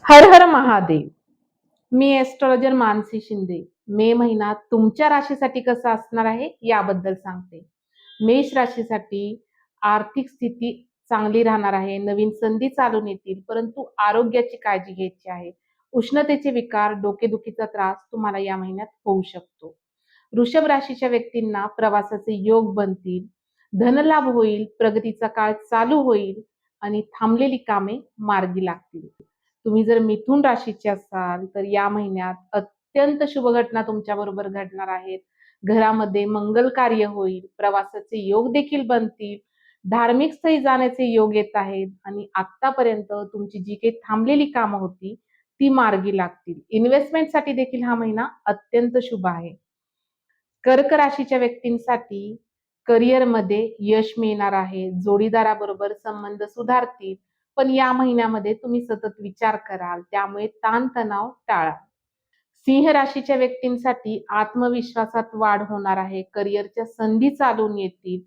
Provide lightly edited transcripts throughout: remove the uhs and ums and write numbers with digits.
हर हर महादेव. मी astrologer Mansi Shinde. मे महिना तुमच्या राशीसाठी कसा असणार आहे याबद्दल सांगते. मेष राशीसाठी आर्थिक स्थिती चांगली राहणार आहे. नवीन संधी चालून येतील, परंतु आरोग्याची काळजी घ्यायची आहे. उष्णतेचे विकार, डोकेदुखीचा त्रास तुम्हाला या महिन्यात होऊ शकतो. वृषभ राशीच्या व्यक्तींना प्रवासाचे योग बनतील, धनलाभ होईल, प्रगतीचा काळ चालू होईल आणि थांबलेली कामे मार्गी लागतील. तुम्ही जर मिथुन राशीचे असाल तर या महिन्यात अत्यंत शुभ घटना तुमच्या बरोबर घडणार आहेत. घरामध्ये मंगल कार्य होईल, प्रवासाचे योग देखील बनतील, धार्मिक स्थळी जाण्याचे योग येत आहेत आणि आतापर्यंत तुमची जी काही थांबलेली कामं होती ती मार्गी लागतील. इन्व्हेस्टमेंटसाठी देखील हा महिना अत्यंत शुभ आहे. कर्क राशीच्या व्यक्तींसाठी करिअरमध्ये यश मिळणार आहे. जोडीदाराबरोबर संबंध सुधारतील, पण या महिन्यामध्ये तुम्ही सतत विचार कराल, त्यामुळे ताणतणाव टाळा. सिंह राशीच्या व्यक्तींसाठी आत्मविश्वासात वाढ होणार आहे. करिअरच्या संधी चालून येतील.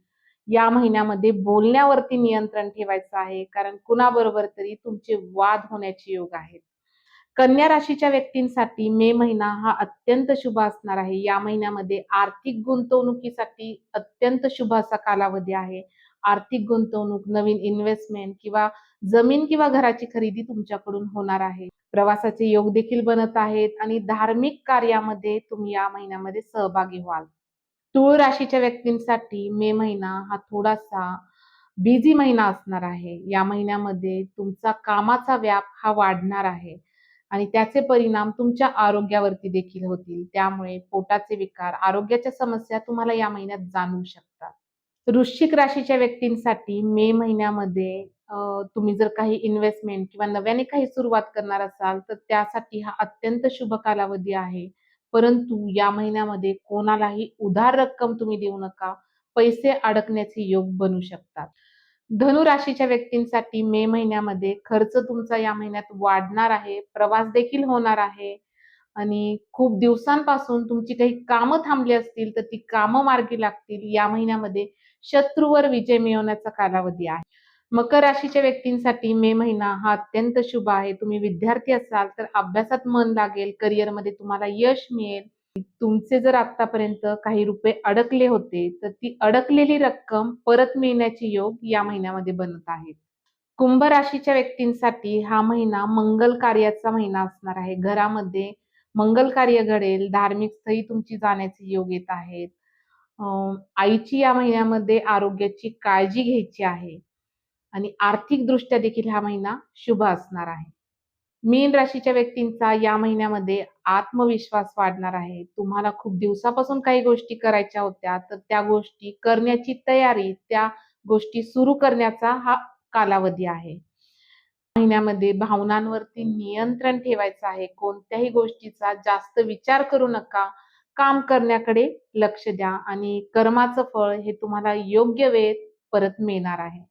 या महिन्यामध्ये बोलण्यावरती नियंत्रण ठेवायचं आहे, कारण कुणाबरोबर तरी तुमचे वाद होण्याचे योग आहेत. कन्या राशीच्या व्यक्तींसाठी मे महिना हा अत्यंत शुभ असणार आहे. या महिन्यामध्ये आर्थिक गुंतवणुकीसाठी अत्यंत शुभ असा कालावधी आहे. आर्थिक गुंतवणूक, नवीन इन्व्हेस्टमेंट किंवा जमीन किंवा घराची खरेदी तुमच्याकडून होणार आहे. प्रवासाचे योग देखील बनत आहेत आणि धार्मिक कार्यामध्ये तुम्ही या महिन्यामध्ये सहभागी व्हाल. तूळ राशीच्या व्यक्तींसाठी मे महिना हा थोडासा बिझी महिना असणार आहे. या महिन्यामध्ये तुमचा कामाचा व्याप हा वाढणार आहे आणि त्याचे परिणाम तुमच्या आरोग्यावरती देखील होतील. त्यामुळे पोटाचे विकार, आरोग्याच्या समस्या तुम्हाला या महिन्यात जाणवू शकतात. वृश्चिक राशीच्या व्यक्तींसाठी मे महिन्यामध्ये तुम्ही जर काही इन्व्हेस्टमेंट किंवा नव्याने काही सुरुवात करणार असाल तर त्यासाठी हा अत्यंत शुभ कालावधी आहे. परंतु या महिन्यामध्ये कोणालाही उधार रक्कम तुम्ही देऊ नका. पैसे अडकण्याचे योग बनू शकतात. धनु राशीच्या व्यक्तींसाठी मे महिन्यामध्ये खर्च तुमचा या महिन्यात वाढणार आहे. प्रवास देखील होणार आहे आणि खूप दिवसांपासून तुमची काही कामं थांबली असतील तर ती कामं मार्गी लागतील. या महिन्यामध्ये शत्रूवर विजय मिळवण्याचा कालावधी आहे. मकर राशीच्या व्यक्तींसाठी मे महिना हा अत्यंत शुभ आहे. तुम्ही विद्यार्थी असाल तर अभ्यासात मन लागेल, करिअरमध्ये तुम्हाला यश मिळेल. तुमचे जर आतापर्यंत काही रुपये अडकले होते तर ती अडकलेली रक्कम परत मिळण्याचे योग या महिन्यामध्ये बनत आहेत. कुंभ राशीच्या व्यक्तींसाठी हा महिना मंगल कार्याचा महिना असणार आहे. घरामध्ये मंगल कार्य घडेल, धार्मिक स्थळी तुमची जाण्याचे योग येत आहेत. आईची या महिन्यामध्ये आरोग्याची काळजी घ्यायची आहे आणि आर्थिक दृष्ट्या देखील हा महिना शुभ असणार आहे. मीन राशीच्या व्यक्तींचा या महिन्यामध्ये आत्मविश्वास वाढणार आहे. तुम्हाला खूप दिवसापासून काही गोष्टी करायच्या होत्या, तर त्या गोष्टी करण्याची तयारी, त्या गोष्टी सुरू करण्याचा हा कालावधी आहे. महिन्यामध्ये भावनांवरती नियंत्रण ठेवायचं आहे. कोणत्याही गोष्टीचा जास्त विचार करू नका. काम करण्याकडे लक्ष द्या आणि कर्माचं फळ हे तुम्हाला योग्य वेळेत परत मिळणार आहे.